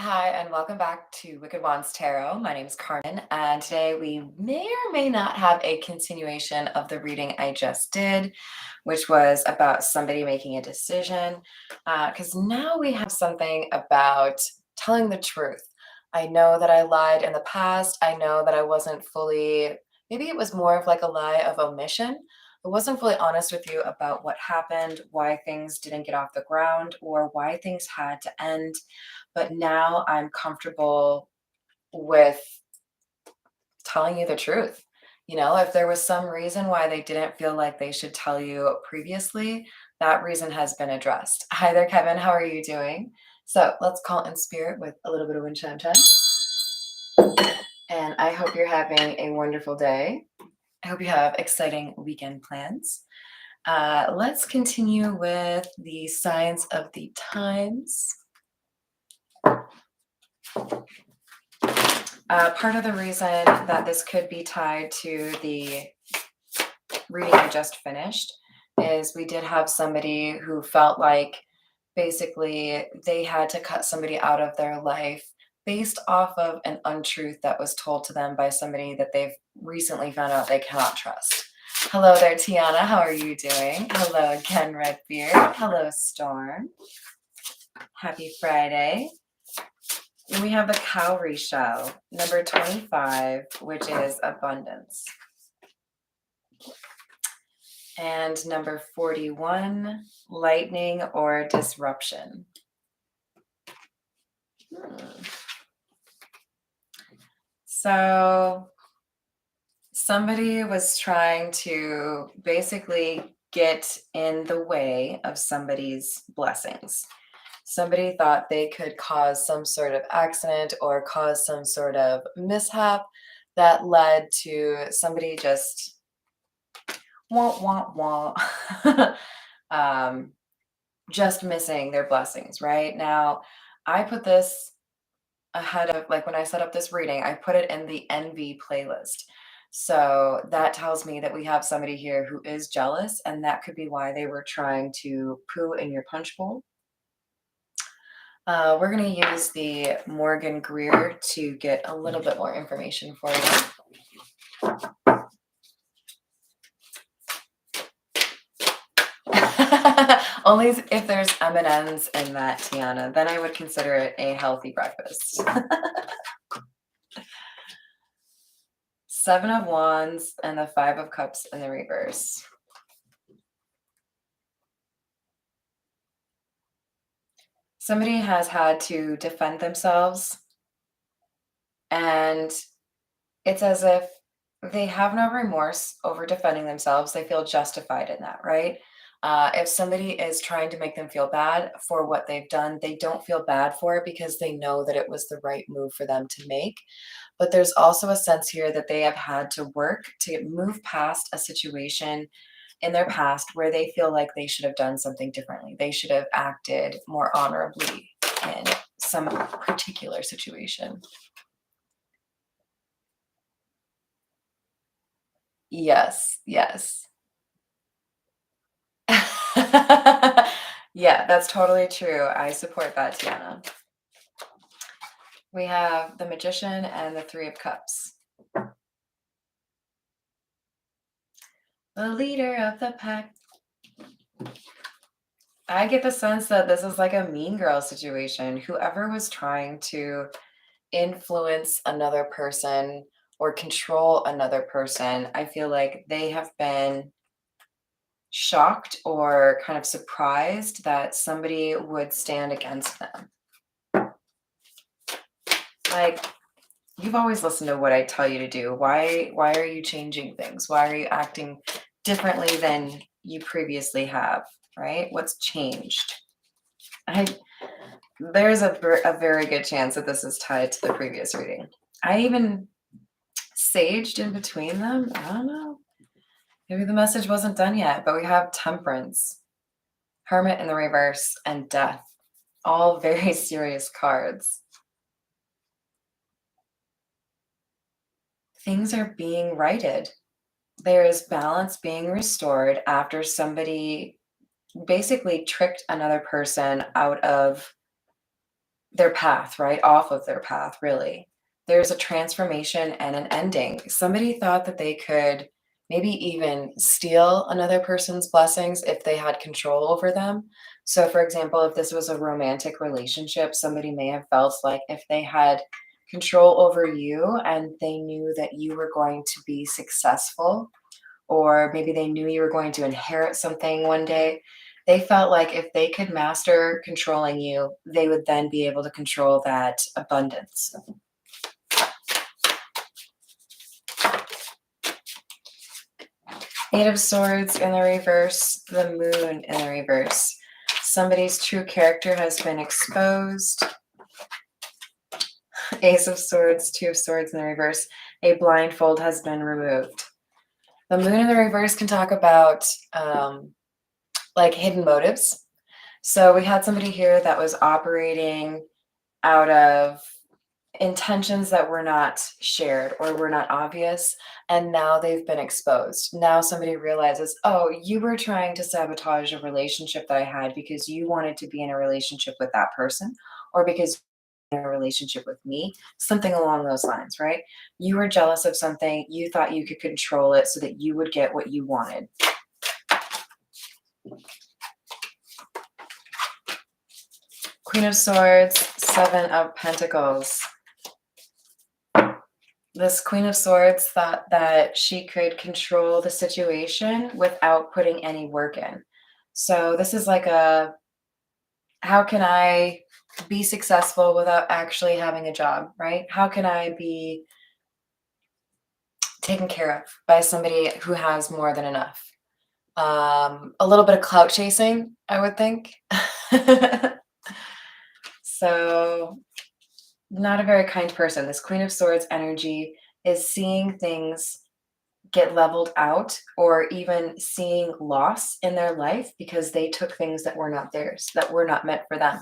Hi, and welcome back to Wicked Wands Tarot. My name is Carmen, and today we may or may not have a continuation of the reading I just did, which was about somebody making a decision. Because now we have something about telling the truth. I know that I lied in the past. I know that I wasn't fully, maybe it was more of like a lie of omission. I wasn't fully honest with you about what happened, why things didn't get off the ground, or why things had to end, but now I'm comfortable with telling you the truth. If there was some reason why they didn't feel like they should tell you previously, that reason has been addressed. Hi there, Kevin. How are you doing? So let's call in spirit with a little bit of wind chime chime. And I hope you're having a wonderful day. I hope you have exciting weekend plans. Let's continue with the signs of the times. Part of the reason that this could be tied to the reading I just finished is we did have somebody who felt like basically they had to cut somebody out of their life based off of an untruth that was told to them by somebody that they've recently found out they cannot trust. Hello there, Tiana. How are you doing? Hello again, Redbeard. Hello, Storm. Happy Friday. And we have the cowrie shell, number 25, which is abundance. And number 41, lightning or disruption. So somebody was trying to basically get in the way of somebody's blessings. Somebody thought they could cause some sort of accident or cause some sort of mishap that led to somebody just just missing their blessings. Right now, I put this ahead of, like, when I set up this reading, I put it in the envy playlist. So that tells me that we have somebody here who is jealous, and that could be why they were trying to poo in your punch bowl. We're going to use the Morgan Greer to get a little bit more information for you. Only if there's M&Ms in that, Tiana. Then I would consider it a healthy breakfast. Seven of Wands and the Five of Cups in the reverse. Somebody has had to defend themselves, and it's as if they have no remorse over defending themselves. They feel justified in that, right? If somebody is trying to make them feel bad for what they've done, they don't feel bad for it because they know that it was the right move for them to make. But there's also a sense here that they have had to work to move past a situation in their past where they feel like they should have done something differently. They should have acted more honorably in some particular situation. Yes, yes. Yeah, that's totally true. I support that, Tiana. We have the Magician and the Three of Cups. The leader of the pack. I get the sense that this is like a mean girl situation. Whoever was trying to influence another person or control another person, I feel like they have been shocked or kind of surprised that somebody would stand against them. Like, you've always listened to what I tell you to do. Why are you changing things? Why are you acting differently than you previously have, right? What's changed? There's a very good chance that this is tied to the previous reading. I even saged in between them. I don't know. Maybe the message wasn't done yet, but we have Temperance, Hermit in the reverse, and Death. All very serious cards. Things are being righted. There is balance being restored after somebody basically tricked another person out of their path, right? Off of their path, really. There's a transformation and an ending. Somebody thought that they could maybe even steal another person's blessings if they had control over them. So, for example, if this was a romantic relationship, somebody may have felt like if they had control over you and they knew that you were going to be successful, or maybe they knew you were going to inherit something one day. They felt like if they could master controlling you, they would then be able to control that abundance. Eight of Swords in the reverse, the Moon in the reverse. Somebody's true character has been exposed. Ace of Swords, Two of Swords in the reverse. A blindfold has been removed. The Moon in the reverse can talk about like hidden motives. So we had somebody here that was operating out of intentions that were not shared or were not obvious, and now they've been exposed. Now somebody realizes, oh, you were trying to sabotage a relationship that I had because you wanted to be in a relationship with that person, or because you're in a relationship with me, something along those lines, right? You were jealous of something, you thought you could control it so that you would get what you wanted. Queen of Swords, Seven of Pentacles. This Queen of Swords thought that she could control the situation without putting any work in. So this is like a, how can I be successful without actually having a job, right? How can I be taken care of by somebody who has more than enough? A little bit of clout chasing, I would think. So not a very kind person. This Queen of Swords energy is seeing things get leveled out, or even seeing loss in their life because they took things that were not theirs, that were not meant for them.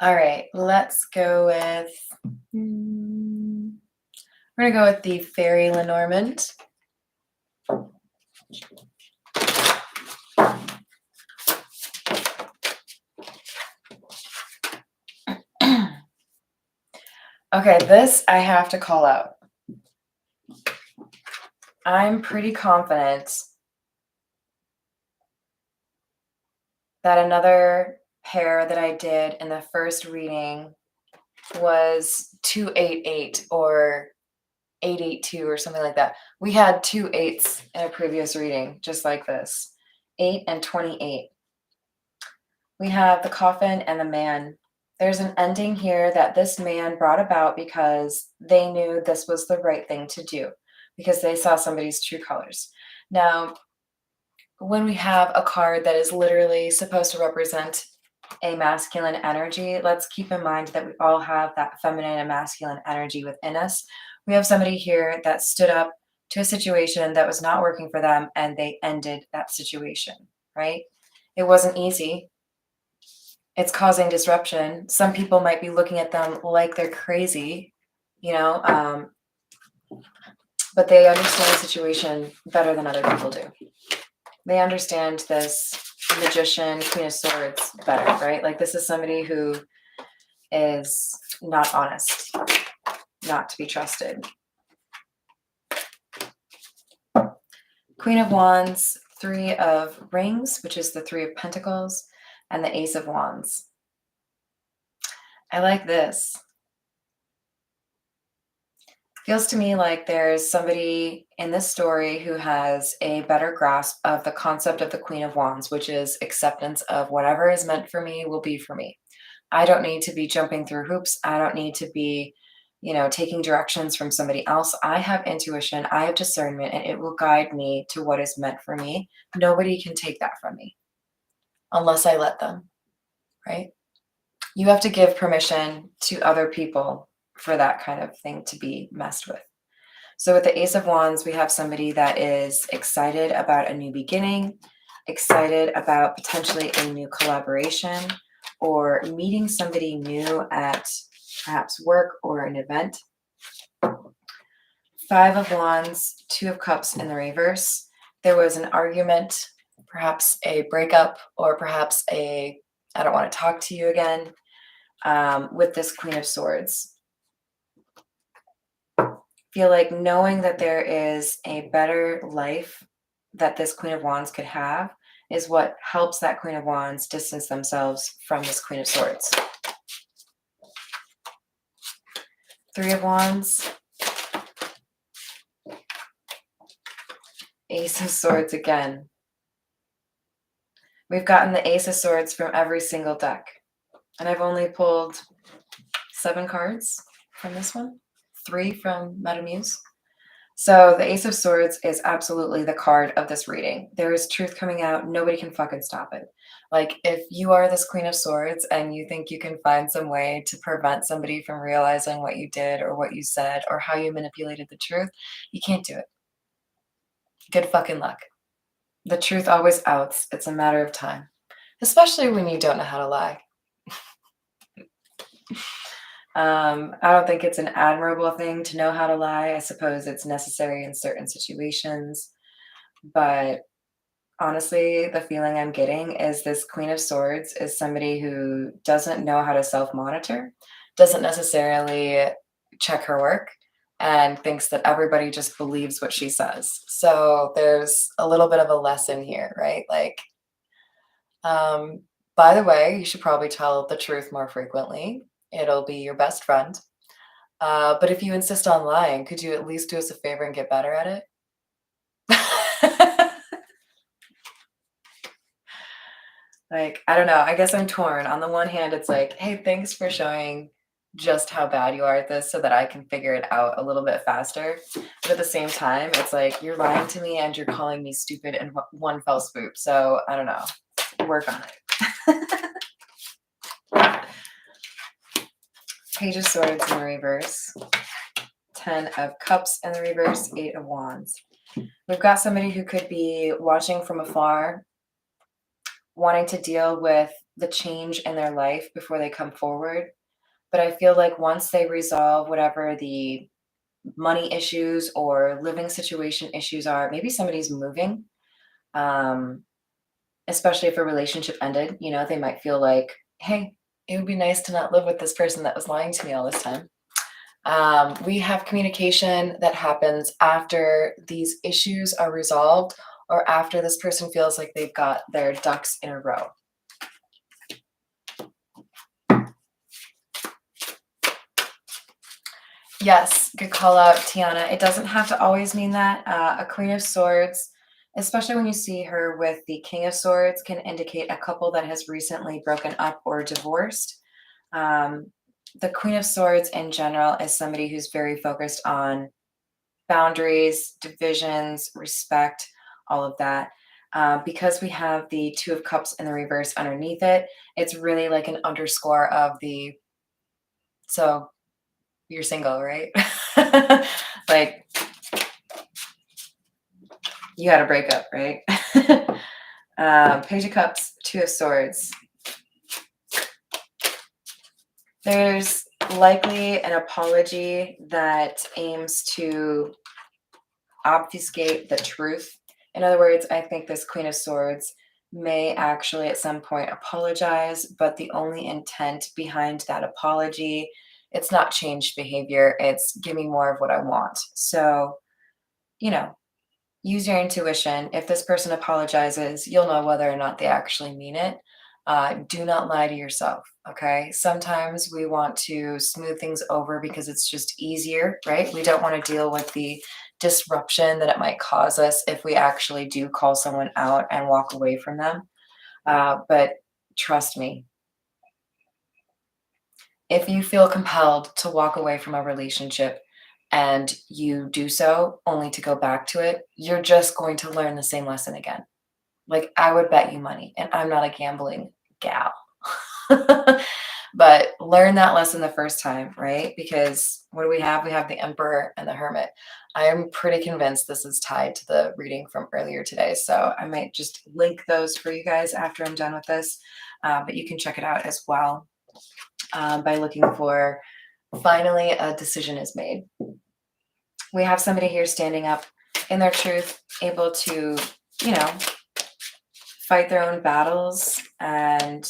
All right, let's go with, we're going to go with the Fairy Lenormand. Okay, this I have to call out. I'm pretty confident that another pair that I did in the first reading was 288 or 882 or something like that. We had 2 8s in a previous reading, just like this. 8 and 28. We have the Coffin and the Man. There's an ending here that this man brought about because they knew this was the right thing to do, because they saw somebody's true colors. Now, when we have a card that is literally supposed to represent a masculine energy, let's keep in mind that we all have that feminine and masculine energy within us. We have somebody here that stood up to a situation that was not working for them, and they ended that situation, right? It wasn't easy. It's causing disruption. Some people might be looking at them like they're crazy, but they understand the situation better than other people do. They understand this Magician, Queen of Swords better, right? Like, this is somebody who is not honest, not to be trusted. Queen of Wands, Three of Rings, which is the Three of Pentacles, and the Ace of Wands. I like this. Feels to me like there's somebody in this story who has a better grasp of the concept of the Queen of Wands, which is acceptance of whatever is meant for me will be for me. I don't need to be jumping through hoops. I don't need to be, taking directions from somebody else. I have intuition, I have discernment, and it will guide me to what is meant for me. Nobody can take that from me unless I let them, right? You have to give permission to other people for that kind of thing to be messed with. So with the Ace of Wands, we have somebody that is excited about a new beginning, excited about potentially a new collaboration, or meeting somebody new at perhaps work or an event. Five of Wands, Two of Cups in the reverse. There was an argument, perhaps a breakup, or perhaps a I don't want to talk to you again. With this Queen of Swords, feel like knowing that there is a better life that this Queen of Wands could have is what helps that Queen of Wands distance themselves from this Queen of Swords. Three of Wands. Ace of Swords again. We've gotten the Ace of Swords from every single deck. And I've only pulled 7 cards from this one. 3 from Metamuse. So the Ace of Swords is absolutely the card of this reading. There is truth coming out. Nobody can fucking stop it. Like, if you are this Queen of Swords and you think you can find some way to prevent somebody from realizing what you did or what you said or how you manipulated the truth, you can't do it. Good fucking luck. The truth always outs. It's a matter of time, especially when you don't know how to lie. I don't think it's an admirable thing to know how to lie. I suppose it's necessary in certain situations. But honestly, the feeling I'm getting is this Queen of Swords is somebody who doesn't know how to self-monitor, doesn't necessarily check her work, and thinks that everybody just believes what she says. So there's a little bit of a lesson here, right? Like, by the way, you should probably tell the truth more frequently. It'll be your best friend. But if you insist on lying, could you at least do us a favor and get better at it? Like, I don't know. I guess I'm torn. On the one hand, it's like, hey, thanks for showing just how bad you are at this so that I can figure it out a little bit faster. But at the same time, it's like, you're lying to me and you're calling me stupid in one fell swoop. So I don't know. Work on it. Page of Swords in the reverse. 10 of Cups in the reverse. 8 of Wands. We've got somebody who could be watching from afar, wanting to deal with the change in their life before they come forward. But I feel like once they resolve whatever the money issues or living situation issues are, maybe somebody's moving, especially if a relationship ended, you know, they might feel like, hey, it would be nice to not live with this person that was lying to me all this time. We have communication that happens after these issues are resolved or after this person feels like they've got their ducks in a row. Yes, good call out, Tiana. It doesn't have to always mean that. A Queen of Swords, especially when you see her with the King of Swords, can indicate a couple that has recently broken up or divorced. The Queen of Swords in general is somebody who's very focused on boundaries, divisions, respect, all of that. Because we have the Two of Cups in the reverse underneath it, it's really like an underscore of the, so you're single, right? Like, you had a breakup, right? Page of Cups, Two of Swords. There's likely an apology that aims to obfuscate the truth. In other words, I think this Queen of Swords may actually at some point apologize, but the only intent behind that apology, it's not changed behavior, it's give me more of what I want. So, you know, use your intuition. If this person apologizes, you'll know whether or not they actually mean it. Do not lie to yourself, okay? Sometimes we want to smooth things over because it's just easier, right? We don't want to deal with the disruption that it might cause us if we actually do call someone out and walk away from them. But trust me, if you feel compelled to walk away from a relationship and you do so only to go back to it, you're just going to learn the same lesson again. Like, I would bet you money, and I'm not a gambling gal. But learn that lesson the first time, right? Because what do we have? We have the Emperor and the Hermit. I am pretty convinced this is tied to the reading from earlier today. So I might just link those for you guys after I'm done with this. But you can check it out as well by looking for finally a decision is made. We have somebody here standing up in their truth, able to, you know, fight their own battles and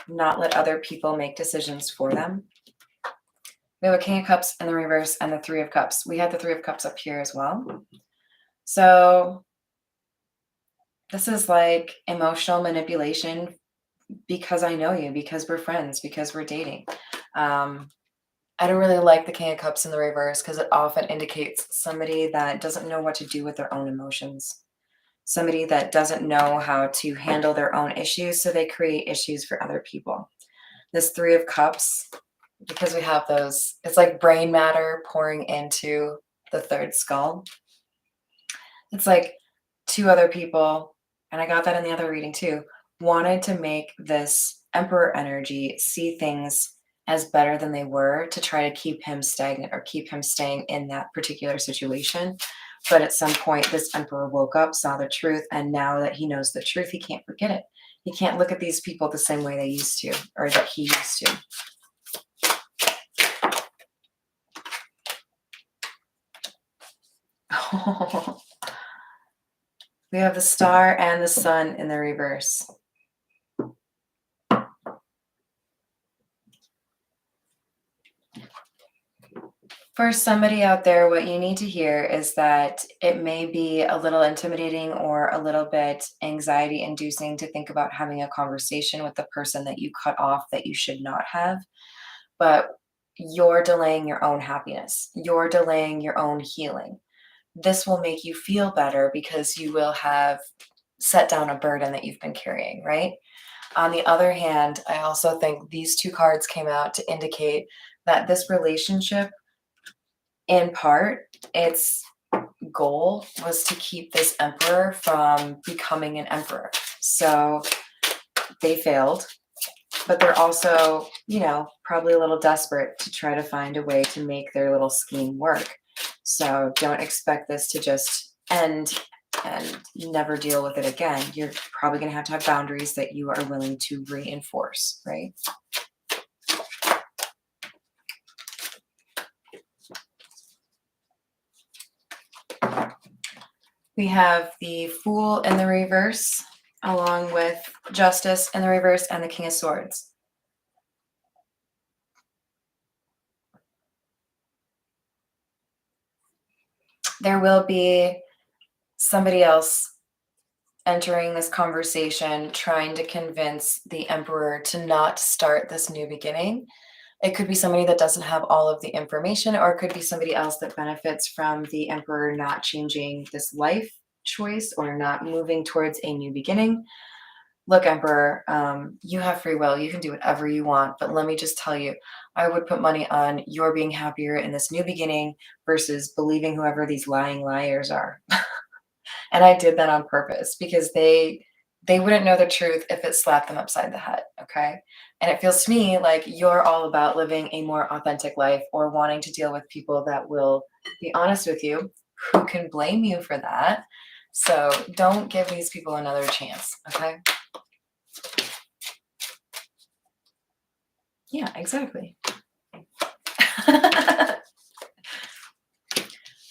not let other people make decisions for them. We have a King of Cups in the reverse and the Three of Cups. We have the Three of Cups up here as well. So this is like emotional manipulation because I know you, because we're friends, because we're dating. I don't really like the King of Cups in the reverse because it often indicates somebody that doesn't know what to do with their own emotions. Somebody that doesn't know how to handle their own issues, so they create issues for other people. This Three of Cups, because we have those, it's like brain matter pouring into the third skull. It's like two other people, and I got that in the other reading too, wanted to make this Emperor energy see things as better than they were to try to keep him stagnant or keep him staying in that particular situation. But at some point, this Emperor woke up, saw the truth, and now that he knows the truth, he can't forget it. He can't look at these people the same way they used to, or that he used to. We have the Star and the Sun in the reverse. For somebody out there, what you need to hear is that it may be a little intimidating or a little bit anxiety inducing to think about having a conversation with the person that you cut off that you should not have. But you're delaying your own happiness. You're delaying your own healing. This will make you feel better because you will have set down a burden that you've been carrying, right? On the other hand, I also think these two cards came out to indicate that this relationship, in part, its goal was to keep this emperor from becoming an emperor. So they failed, but they're also, probably a little desperate to try to find a way to make their little scheme work. So don't expect this to just end and never deal with it again. You're probably going to have boundaries that you are willing to reinforce, right? We have the Fool in the reverse, along with Justice in the reverse and the King of Swords. There will be somebody else entering this conversation trying to convince the Emperor to not start this new beginning. It could be somebody that doesn't have all of the information, or it could be somebody else that benefits from the Emperor not changing this life choice or not moving towards a new beginning. Look, Emperor, you have free will. You can do whatever you want. But let me just tell you, I would put money on your being happier in this new beginning versus believing whoever these lying liars are. And I did that on purpose because they wouldn't know the truth if it slapped them upside the head, okay? And it feels to me like you're all about living a more authentic life or wanting to deal with people that will be honest with you. Who can blame you for that? So don't give these people another chance, okay? Yeah, exactly.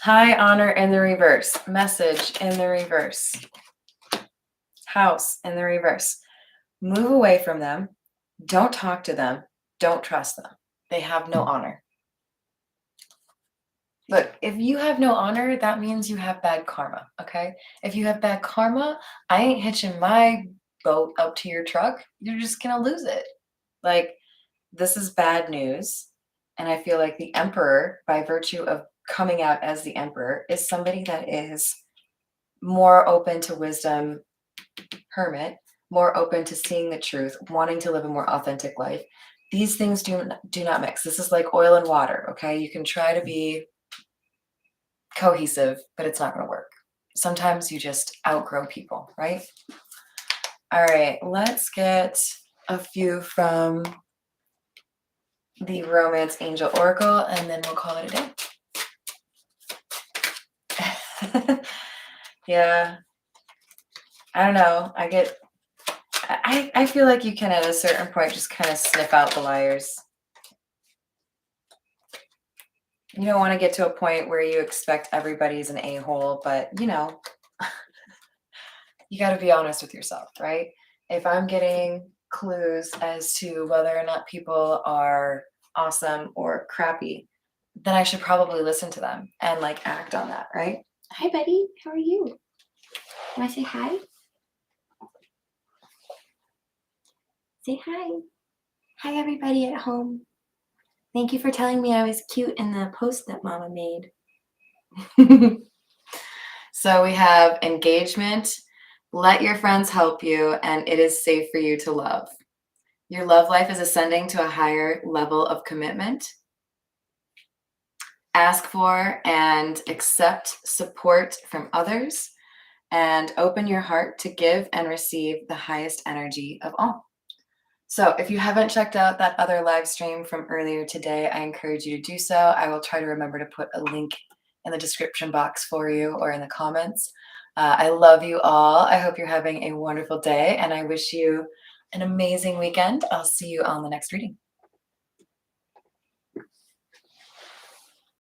High honor in the reverse. Message in the reverse. House in the reverse. Move away from them. Don't talk to them. Don't trust them. They have no honor. Look, if you have no honor, that means you have bad karma, okay? If you have bad karma, I ain't hitching my boat up to your truck. You're just going to lose it. Like, this is bad news. And I feel like the Emperor, by virtue of coming out as the Emperor, is somebody that is more open to wisdom, hermit, more open to seeing the truth, wanting to live a more authentic life. These things do not mix. This is like oil and water, okay? You can try to be cohesive, but it's not going to work. Sometimes you just outgrow people, right? All right, let's get a few from the Romance Angel Oracle, and then we'll call it a day. Yeah. I don't know. I feel like you can at a certain point just kind of sniff out the liars. You don't want to get to a point where you expect everybody's an a-hole, but you got to be honest with yourself, right? If I'm getting clues as to whether or not people are awesome or crappy, then I should probably listen to them and like act on that, right? Hi, buddy. How are you? Want to say hi? Say hi. Hi, everybody at home. Thank you for telling me I was cute in the post that Mama made. So we have engagement, let your friends help you, and it is safe for you to love. Your love life is ascending to a higher level of commitment. Ask for and accept support from others, and open your heart to give and receive the highest energy of all. So if you haven't checked out that other live stream from earlier today, I encourage you to do so. I will try to remember to put a link in the description box for you or in the comments. I love you all. I hope you're having a wonderful day, and I wish you an amazing weekend. I'll see you on the next reading.